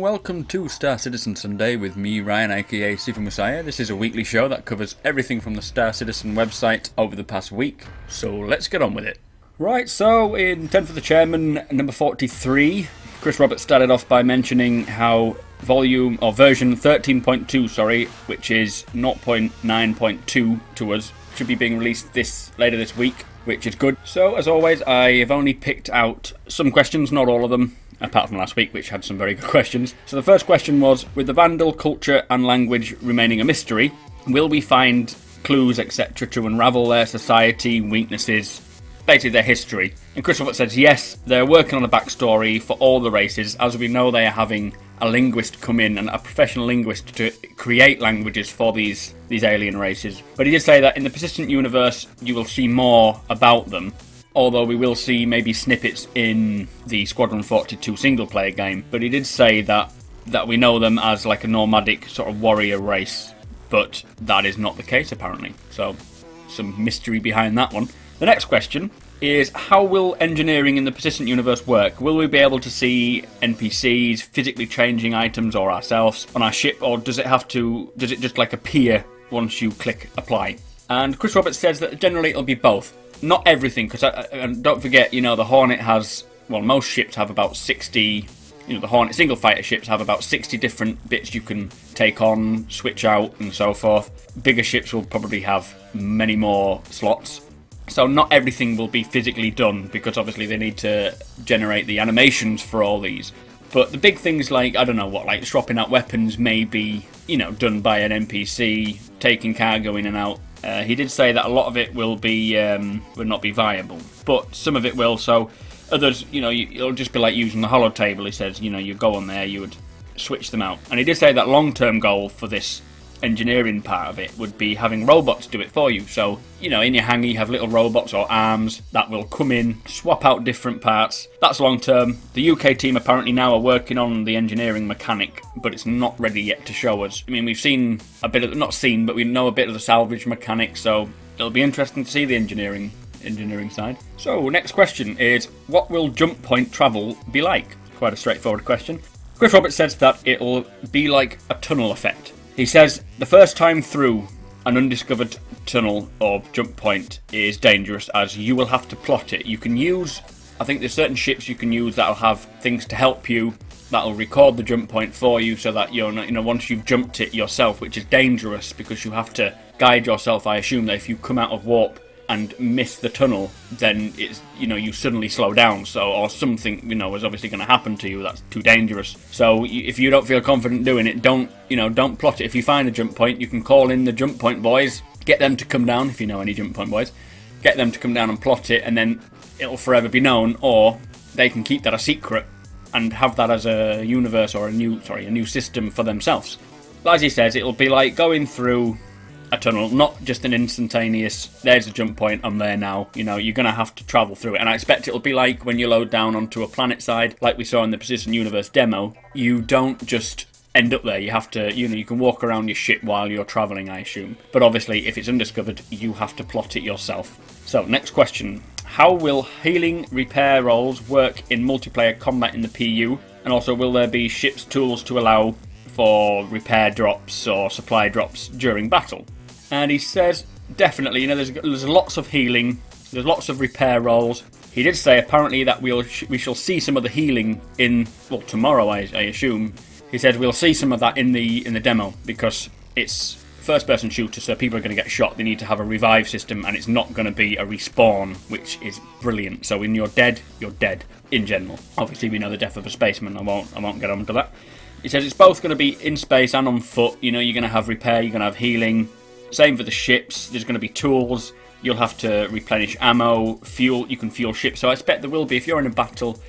welcome to Star Citizen Sunday with me, Ryan, aka Super Messiah. This is a weekly show that covers everything from the Star Citizen website over the past week, so let's get on with it. Right, so in 10 for the Chairman, number 43, Chris Roberts started off by mentioning how version 13.2, which is 0.9.2 to us, should be being released later this week, which is good. So, as always, I have only picked out some questions, not all of them, apart from last week, which had some very good questions. So the first question was, with the Vandal culture and language remaining a mystery, will we find clues, etc., to unravel their society, weaknesses, basically their history? And Chris Roberts says yes, they're working on a backstory for all the races. As we know, they are having a linguist come in, and a professional linguist, to create languages for these alien races. But he did say that in the persistent universe, you will see more about them, although we will see maybe snippets in the Squadron 42 single-player game. But he did say that we know them as like a nomadic sort of warrior race, but that is not the case apparently. So, some mystery behind that one. The next question is, how will engineering in the persistent universe work? Will we be able to see NPCs physically changing items or ourselves on our ship, or does it just like appear once you click apply? And Chris Roberts says that generally it'll be both. Not everything, because don't forget, the Hornet has, most ships have about 60, the Hornet single fighter ships have about 60 different bits you can take on, switch out, and so forth. Bigger ships will probably have many more slots. So not everything will be physically done, because obviously they need to generate the animations for all these. But the big things like, like swapping out weapons may be, done by an NPC, taking cargo in and out. He did say that a lot of it will not be viable, but some of it will. So others, it'll just be like using the holotable. He says, you go on there, you would switch them out. And he did say that long-term goal for this engineering part of it would be having robots do it for you. So, in your hangar you have little robots or arms that will come in, swap out different parts. That's long term. The UK team apparently now are working on the engineering mechanic, but it's not ready yet to show us. I mean, we've seen a bit of, but we know a bit of the salvage mechanic, so it'll be interesting to see the engineering side. So, next question is, what will jump point travel be like? Quite a straightforward question. Chris Roberts says that it'll be like a tunnel effect. He says the first time through an undiscovered tunnel or jump point is dangerous, as you will have to plot it. You can use, I think there's certain ships you can use that'll have things to help you, that'll record the jump point for you, so that once you've jumped it yourself, which is dangerous because you have to guide yourself. I assume that if you come out of warp and miss the tunnel, then it's, you suddenly slow down, or something, is obviously going to happen to you that's too dangerous. So if you don't feel confident doing it, don't plot it. If you find a jump point, you can call in the jump point boys, get them to come down, if you know any jump point boys, get them to come down and plot it, and then it'll forever be known, or they can keep that a secret and have that as a universe or a new system for themselves. But as he says, it'll be like going through a tunnel, not just an instantaneous, there's a jump point, I'm there now. You're going to have to travel through it. And I expect it'll be like when you load down onto a planet side, like we saw in the Persistent Universe demo. You don't just end up there. You have to, you can walk around your ship while you're travelling, I assume. But obviously, if it's undiscovered, you have to plot it yourself. So, next question. How will healing repair roles work in multiplayer combat in the PU? And also, will there be ship's tools to allow for repair drops or supply drops during battle? And he says, definitely, there's lots of healing, there's lots of repair roles. He did say apparently that we shall see some of the healing tomorrow, I assume. He said we'll see some of that in the demo, because it's first-person shooter, so people are going to get shot. They need to have a revive system, and it's not going to be a respawn, which is brilliant. So when you're dead in general. Obviously, we know the death of a spaceman. I won't get on to that. He says it's both going to be in space and on foot. You're going to have repair, you're going to have healing. Same for the ships. There's going to be tools. You'll have to replenish ammo, fuel. You can fuel ships. So I expect there will be, if you're in a battle,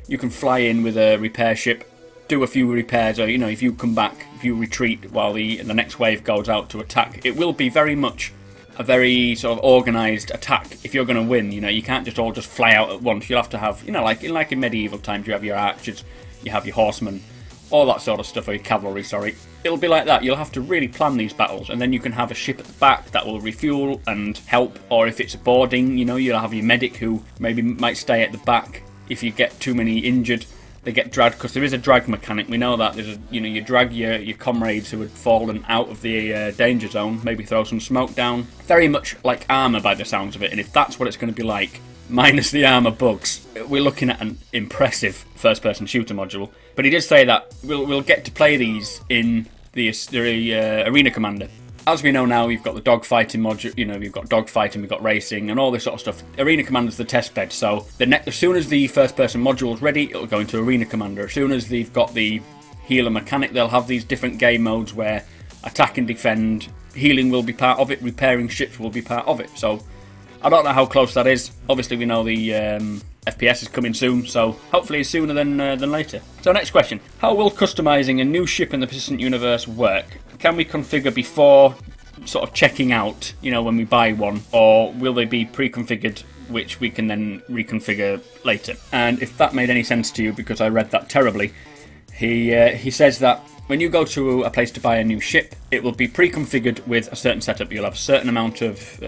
you can fly in with a repair ship, do a few repairs, or if you come back, if you retreat while the next wave goes out to attack. It will be very much a very sort of organised attack if you're going to win. You can't just all fly out at once. You'll have to have, like in medieval times, you have your archers, you have your horsemen, all that sort of stuff, or your cavalry, sorry. It'll be like that. You'll have to really plan these battles, and then you can have a ship at the back that will refuel and help, or if it's boarding, you'll have your medic who maybe might stay at the back if you get too many injured. they get dragged, because there is a drag mechanic. We know that. There's a, you know, you drag your comrades who had fallen out of the danger zone, maybe throw some smoke down. Very much like armour by the sounds of it, and if that's what it's going to be like, minus the armour bugs, we're looking at an impressive first-person shooter module. But he did say that we'll get to play these in the Arena Commander. As we know now, we've got the dogfighting module, you know, we've got dogfighting, we've got racing, and all this sort of stuff. Arena Commander's the test bed, so as soon as the first-person module's ready, it'll go into Arena Commander. As soon as they've got the healer mechanic, they'll have these different game modes where attack and defend, healing will be part of it, repairing ships will be part of it. So, I don't know how close that is. Obviously, we know the FPS is coming soon, so hopefully sooner than later. So, next question. How will customising a new ship in the Persistent Universe work? Can we configure before sort of checking out, you know, when we buy one, or will they be pre-configured, which we can then reconfigure later? And if that made any sense to you, because I read that terribly, he says that when you go to a place to buy a new ship, it will be pre-configured with a certain setup. You'll have a certain amount of,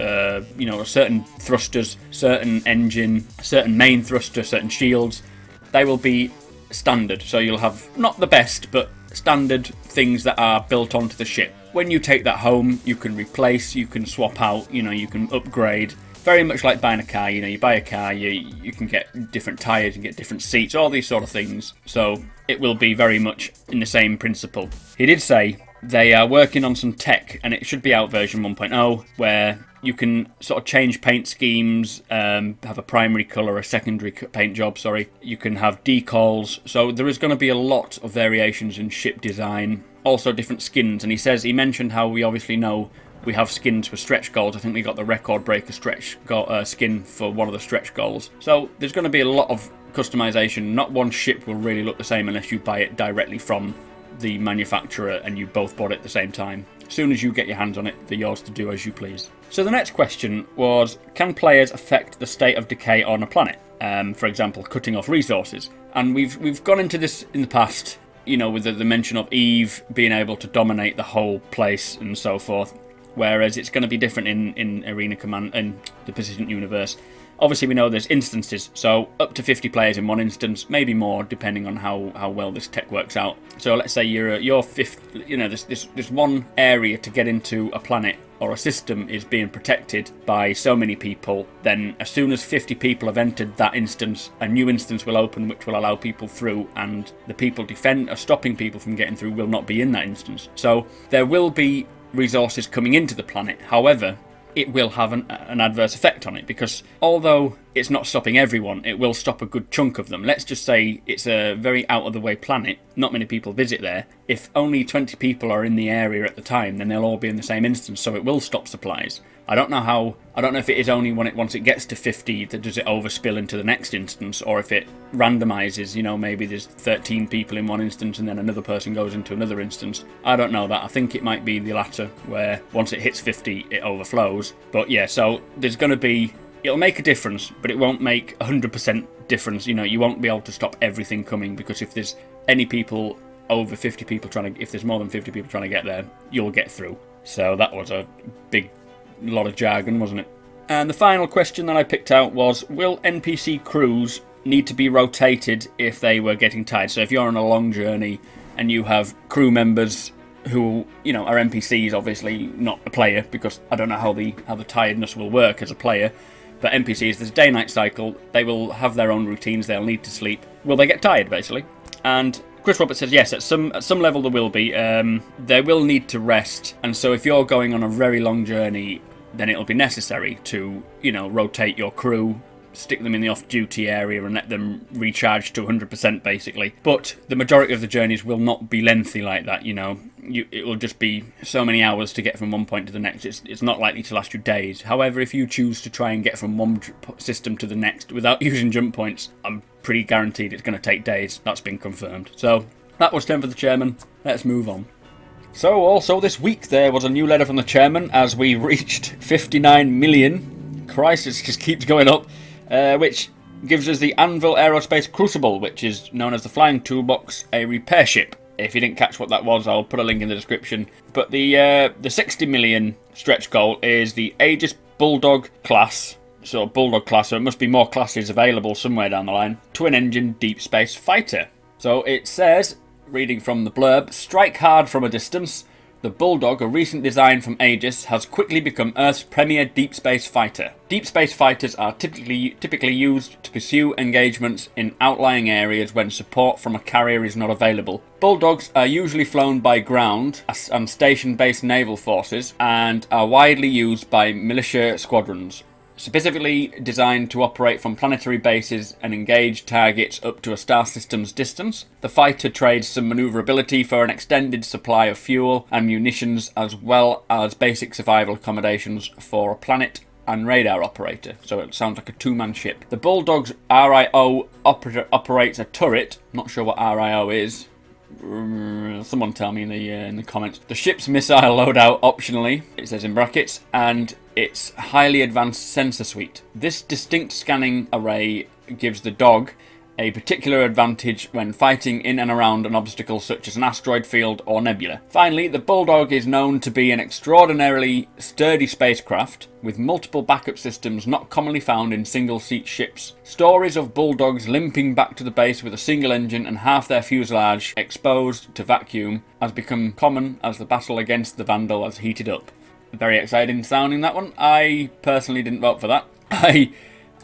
you know, certain thrusters, certain engine, certain main thruster, certain shields. They will be standard, so you'll have not the best, but standard things that are built onto the ship. When you take that home, you can replace, you can swap out, you know, you can upgrade. Very much like buying a car, you know, you buy a car, you can get different tyres, you can get different seats, all these sort of things. So it will be very much in the same principle. He did say they are working on some tech, and it should be out version 1.0, where you can sort of change paint schemes, have a primary colour, a secondary paint job, sorry. You can have decals, so there is going to be a lot of variations in ship design, also different skins. And he mentioned how we obviously know we have skins for stretch goals. I think we got the record breaker stretch skin for one of the stretch goals. So there's going to be a lot of customization. Not one ship will really look the same unless you buy it directly from the manufacturer and you both bought it at the same time. As soon as you get your hands on it, they're yours to do as you please. So the next question was, can players affect the state of decay on a planet? For example, cutting off resources. And we've gone into this in the past, you know, with the mention of Eve being able to dominate the whole place and so forth. Whereas it's going to be different in Arena Command, in the Persistent Universe. Obviously, we know there's instances, so up to 50 players in one instance, maybe more, depending on how well this tech works out. So let's say you're fifth, you know, this one area to get into a planet or a system is being protected by so many people. Then, as soon as 50 people have entered that instance, a new instance will open, which will allow people through, and the people stopping people from getting through will not be in that instance. So there will be resources coming into the planet. However, it will have an adverse effect on it, because although it's not stopping everyone, it will stop a good chunk of them. Let's just say it's a very out-of-the-way planet, not many people visit there. If only 20 people are in the area at the time, then they'll all be in the same instance, so it will stop supplies. I don't know if it is only once it gets to 50 that does it overspill into the next instance, or if it randomises, you know, maybe there's 13 people in one instance and then another person goes into another instance. I don't know that. I think it might be the latter, where once it hits 50 it overflows. But yeah, so there's going to be, it'll make a difference, but it won't make 100% difference. You know, you won't be able to stop everything coming, because if there's any people over 50 people if there's more than 50 people trying to get there, you'll get through. So that was a lot of jargon, wasn't it? And the final question that I picked out was, will NPC crews need to be rotated if they were getting tired? So if you're on a long journey and you have crew members who, you know, are NPCs, obviously not a player, because I don't know how the tiredness will work as a player, but NPCs, there's a day-night cycle, they will have their own routines, they'll need to sleep. Will they get tired, basically? And Chris Roberts says yes, at some level there will be. They will need to rest, and so if you're going on a very long journey, then it'll be necessary to, you know, rotate your crew, stick them in the off-duty area and let them recharge to 100% basically. But the majority of the journeys will not be lengthy like that, you know. It will just be so many hours to get from one point to the next. It's not likely to last you days. However, if you choose to try and get from one system to the next without using jump points, I'm pretty guaranteed it's going to take days. That's been confirmed. So that was 10 for the chairman. Let's move on. So also this week there was a new letter from the chairman as we reached 59 million. Christ, it just keeps going up. Which gives us the Anvil Aerospace Crucible, which is known as the Flying Toolbox, a repair ship. If you didn't catch what that was, I'll put a link in the description. But the 60 million stretch goal is the Aegis Bulldog class. So it must be more classes available somewhere down the line. Twin engine deep space fighter. So it says, reading from the blurb, strike hard from a distance. The Bulldog, a recent design from Aegis, has quickly become Earth's premier deep space fighter. Deep space fighters are typically used to pursue engagements in outlying areas when support from a carrier is not available. Bulldogs are usually flown by ground and station-based naval forces and are widely used by militia squadrons. Specifically designed to operate from planetary bases and engage targets up to a star system's distance, the fighter trades some maneuverability for an extended supply of fuel and munitions, as well as basic survival accommodations for a planet and radar operator. So it sounds like a two-man ship. The Bulldog's RIO operates a turret. Not sure what RIO is. Someone tell me in the comments. The ship's missile loadout, optionally, it says in brackets, and its highly advanced sensor suite. This distinct scanning array gives the dog a particular advantage when fighting in and around an obstacle such as an asteroid field or nebula. Finally, the Bulldog is known to be an extraordinarily sturdy spacecraft with multiple backup systems not commonly found in single-seat ships. Stories of Bulldogs limping back to the base with a single engine and half their fuselage exposed to vacuum has become common as the battle against the Vandal has heated up. Very exciting sounding, that one. I personally didn't vote for that.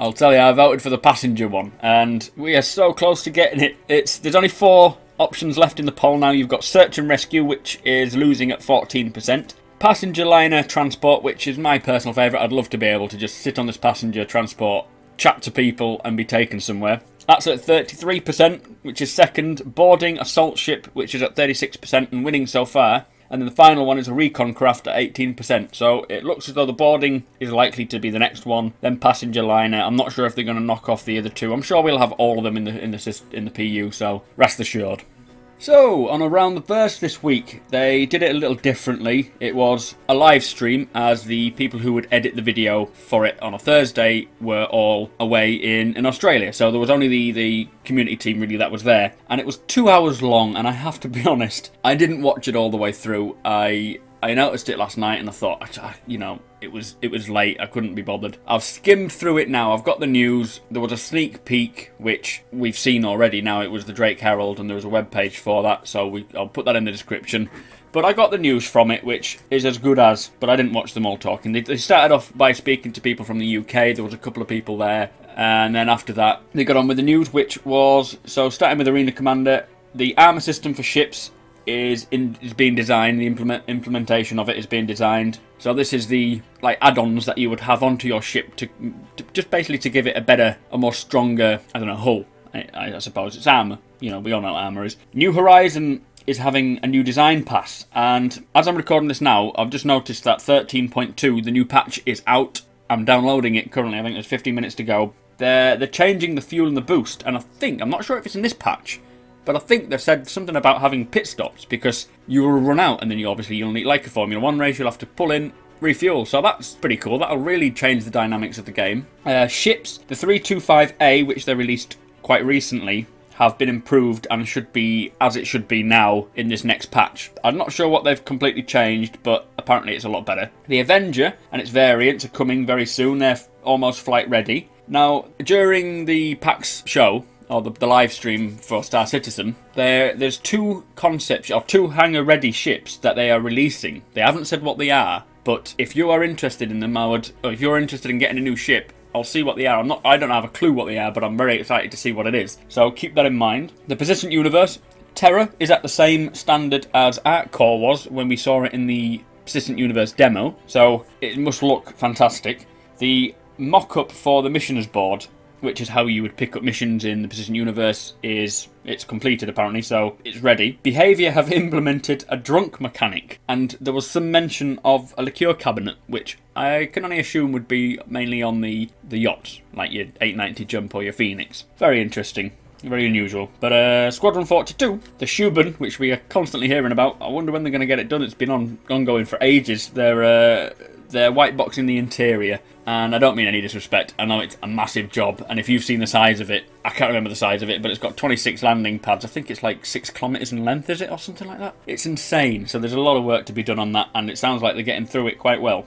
I'll tell you, I voted for the passenger one, and we are so close to getting it. There's only 4 options left in the poll now. You've got search and rescue, which is losing at 14%. Passenger liner transport, which is my personal favourite. I'd love to be able to just sit on this passenger transport, chat to people, and be taken somewhere. That's at 33%, which is second. Boarding assault ship, which is at 36% and winning so far. And then the final one is a recon craft at 18%. So it looks as though the boarding is likely to be the next one. Then passenger liner. I'm not sure if they're going to knock off the other 2. I'm sure we'll have all of them in the PU. So rest assured. So, on Around the Verse this week, they did it a little differently. It was a live stream, as the people who would edit the video for it on a Thursday were all away in Australia. So there was only the community team really that was there. And it was 2 hours long, and I have to be honest, I didn't watch it all the way through. I noticed it last night and I thought, you know, it was late, I couldn't be bothered. I've skimmed through it now, I've got the news. There was a sneak peek, which we've seen already now. It was the Drake Herald and there was a web page for that, so I'll put that in the description. But I got the news from it, which is as good as, but I didn't watch them all talking. They started off by speaking to people from the UK, there was a couple of people there. And then after that, they got on with the news, which was, so starting with Arena Commander, the armor system for ships is being designed. The implementation of it is being designed. So this is the add-ons that you would have onto your ship to just basically to give it a more stronger, I don't know, hull. I suppose it's armor. You know, we all know what armor is. New Horizon is having a new design pass, and as I'm recording this now, I've just noticed that 13.2, the new patch, is out. I'm downloading it currently. I think there's 15 minutes to go. They're changing the fuel and the boost, and I'm not sure if it's in this patch, but I think they've said something about having pit stops, because you will run out and then you'll need, like a Formula 1 race, you'll have to pull in, refuel. So that's pretty cool. That'll really change the dynamics of the game. Ships, the 325A, which they released quite recently, have been improved and should be as it should be now in this next patch. I'm not sure what they've completely changed, but apparently it's a lot better. The Avenger and its variants are coming very soon. They're almost flight ready. Now, during the PAX show, or the live stream for Star Citizen, there's 2 concepts, or 2 hangar-ready ships that they are releasing. They haven't said what they are, but if you are interested in them, or if you're interested in getting a new ship, I'll see what they are. I don't have a clue what they are, but I'm very excited to see what it is. So keep that in mind. The Persistent Universe, Terra is at the same standard as ArcCore was when we saw it in the Persistent Universe demo, so it must look fantastic. The mock-up for the Missioners board, which is how you would pick up missions in the Persistent Universe, it's completed apparently, so it's ready. Behaviour have implemented a drunk mechanic, and there was some mention of a liqueur cabinet, which I can only assume would be mainly on the yachts, like your 890 Jump or your Phoenix. Very interesting. Very unusual. But Squadron 42, the Shuban, which we are constantly hearing about, I wonder when they're going to get it done. It's been ongoing for ages. They're white boxing the interior, and I don't mean any disrespect. I know it's a massive job, and if you've seen the size of it, I can't remember the size of it, but it's got 26 landing pads. I think it's like 6 kilometres in length, is it, or something like that? It's insane. So there's a lot of work to be done on that, and it sounds like they're getting through it quite well.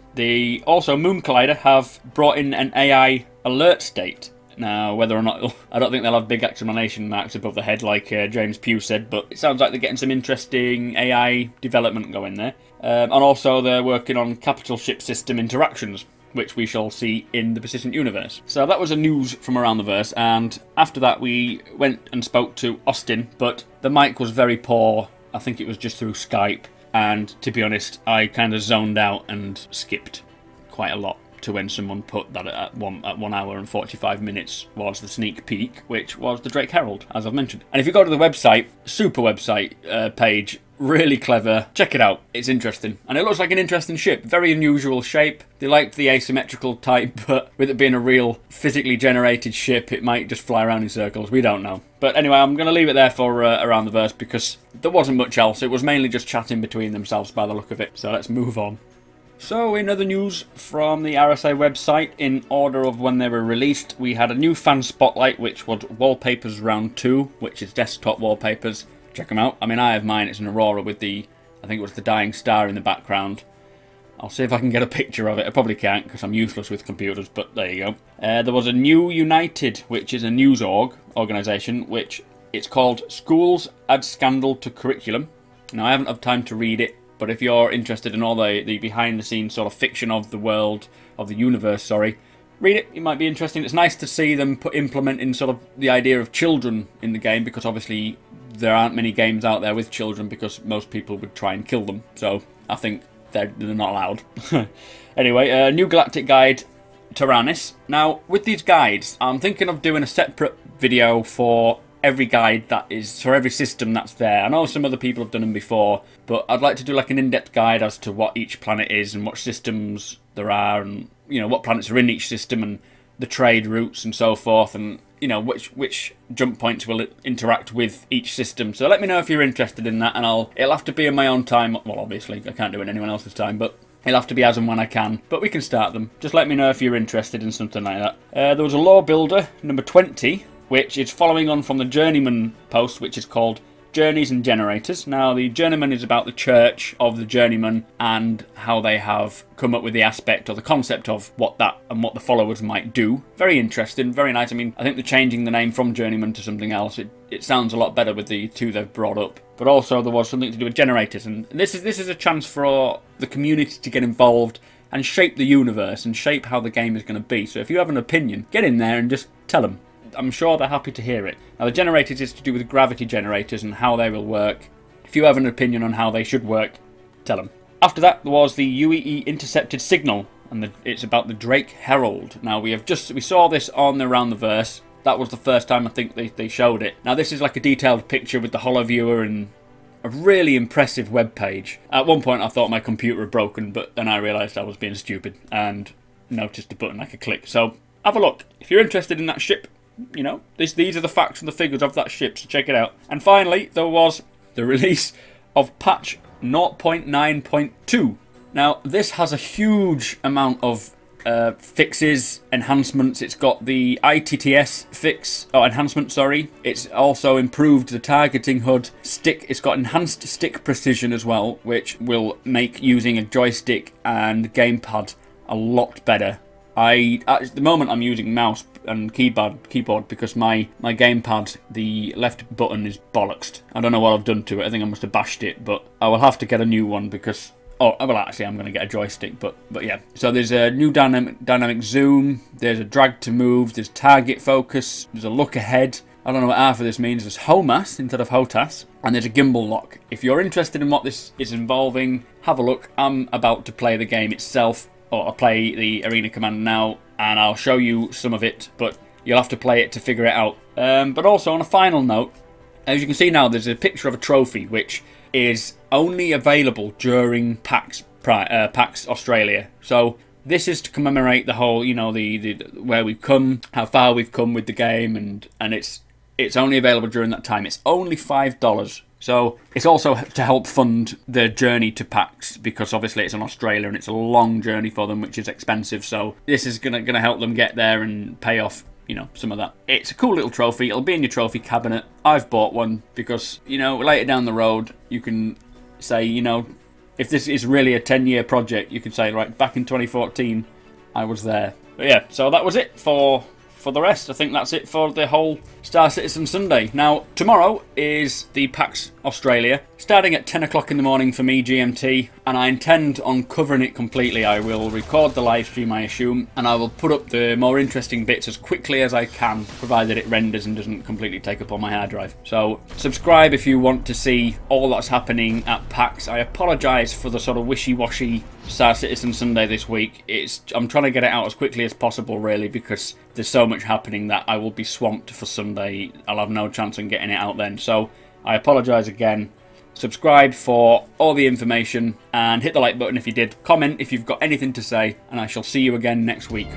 Also, Moon Collider have brought in an AI alert state. Now, whether or not, I don't think they'll have big exclamation marks above the head like James Pugh said, but it sounds like they're getting some interesting AI development going there. And also they're working on capital ship system interactions, which we shall see in the persistent universe. So that was the news from around the verse, and after that we went and spoke to Austin, but the mic was very poor. I think it was just through Skype, and to be honest, I kind of zoned out and skipped quite a lot to when someone put that at 1 hour and 45 minutes was the sneak peek, which was the Drake Herald, as I've mentioned. And if you go to the website, super website page, really clever, check it out, it's interesting. And it looks like an interesting ship, very unusual shape. They liked the asymmetrical type, but with it being a real physically generated ship, it might just fly around in circles, we don't know. But anyway, I'm going to leave it there for around the verse, because there wasn't much else. It was mainly just chatting between themselves by the look of it, so let's move on. So, in other news from the RSA website, in order of when they were released, we had a new fan spotlight, which was Wallpapers Round 2, which is desktop wallpapers. Check them out. I mean, I have mine. It's an Aurora with the, I think it was the dying star in the background. I'll see if I can get a picture of it. I probably can't because I'm useless with computers, but there you go. There was a new United, which is a news organisation, which it's called Schools Add Scandal to Curriculum. Now, I haven't had time to read it, but if you're interested in all the behind-the-scenes sort of fiction of the world, of the universe, sorry, read it. It might be interesting. It's nice to see them implementing sort of the idea of children in the game, because obviously there aren't many games out there with children because most people would try and kill them. So I think they're not allowed. Anyway, New Galactic Guide Tyrannus. Now, with these guides, I'm thinking of doing a separate video for every guide that is, for every system that's there. I know some other people have done them before, but I'd like to do like an in-depth guide as to what each planet is and what systems there are, and you know what planets are in each system and the trade routes and so forth, and you know which jump points will interact with each system. So let me know if you're interested in that, and it'll have to be in my own time. Well, obviously I can't do it in anyone else's time, but it'll have to be as and when I can. But we can start them. Just let me know if you're interested in something like that. There was a Law Builder number 20, which is following on from the Journeyman post, which is called Journeys and Generators. Now, the Journeyman is about the church of the Journeyman and how they have come up with the aspect or the concept of what that and what the followers might do. Very interesting, very nice. I mean, I think they're changing the name from Journeyman to something else. It sounds a lot better with the two they've brought up. But also there was something to do with generators, and this is a chance for the community to get involved and shape the universe and shape how the game is going to be. So if you have an opinion, get in there and just tell them. I'm sure they're happy to hear it. Now, the generators is to do with gravity generators and how they will work. If you have an opinion on how they should work, tell them. After that, there was the UEE intercepted signal, and it's about the Drake Herald. Now, we saw this on the Around the Verse. That was the first time I think they showed it. Now, this is like a detailed picture with the HoloViewer and a really impressive web page. At one point, I thought my computer had broken, but then I realised I was being stupid and noticed the button I could click. So, have a look. If you're interested in that ship, you know, these are the facts and the figures of that ship, so check it out. And finally, there was the release of patch 0.9.2. Now, this has a huge amount of fixes, enhancements. It's got the ITTS enhancement, sorry. It's also improved the targeting HUD. It's got enhanced stick precision as well, which will make using a joystick and gamepad a lot better. At the moment I'm using mouse and keyboard because my gamepad, the left button is bollocksed. I don't know what I've done to it. I think I must have bashed it, but I will have to get a new one because, oh, well, actually I'm going to get a joystick, but yeah. So there's a new dynamic zoom, there's a drag to move, there's target focus, there's a look ahead. I don't know what half of this means. There's HOMAS instead of HOTAS, and there's a gimbal lock. If you're interested in what this is involving, have a look. I'm about to play the game itself, or I'll play the arena command now, and I'll show you some of it, but you'll have to play it to figure it out. But also, on a final note, as you can see now, there's a picture of a trophy, which is only available during PAX Australia. So this is to commemorate the whole, you know, the where we've come, how far we've come with the game, and it's only available during that time. It's only $5. So it's also to help fund their journey to PAX, because obviously it's in Australia and it's a long journey for them, which is expensive. So this is gonna help them get there and pay off, you know, some of that. It's a cool little trophy. It'll be in your trophy cabinet. I've bought one because, you know, later down the road you can say, you know, if this is really a 10-year project, you can say, right, back in 2014 I was there. But yeah, so that was it for for the rest, I think that's it for the whole Star Citizen Sunday. Now, tomorrow is the PAX Australia, starting at 10 o'clock in the morning for me, GMT, and I intend on covering it completely. I will record the live stream, I assume, and I will put up the more interesting bits as quickly as I can, provided it renders and doesn't completely take up all my hard drive. So, subscribe if you want to see all that's happening at PAX. I apologise for the sort of wishy-washy Star Citizen Sunday this week. I'm trying to get it out as quickly as possible, really, because there's so much happening that I will be swamped for Sunday. I'll have no chance in getting it out then. So I apologise again. Subscribe for all the information and hit the like button if you did. Comment if you've got anything to say, and I shall see you again next week.